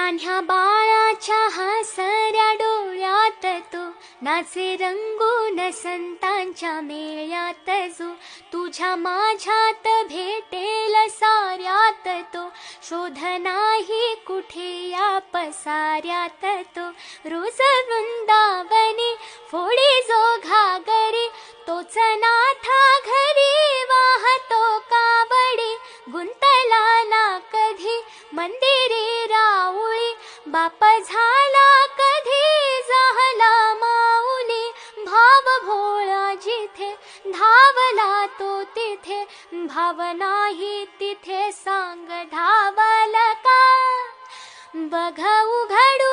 लहान्या बाळाच्या हसऱ्या डोळ्यात तो नाचे रंगून संतांच्या मेळ्यात जो. तुझ्या माझ्यात भेटेल साऱ्यात तो, शोध नाही कुठे या पसाऱ्यात तो. रोज वृंदावनी फोडी जो घागरी, तोच नाथा घरी वाहतो कावडी. गुंतला ना कधी मंदिरी राऊळी, बाप झाला कधी झाला माऊली. भाव भोळा जिथे धावला तो तिथे, भाव नाही तिथे सांग धावल का. बघ उघडू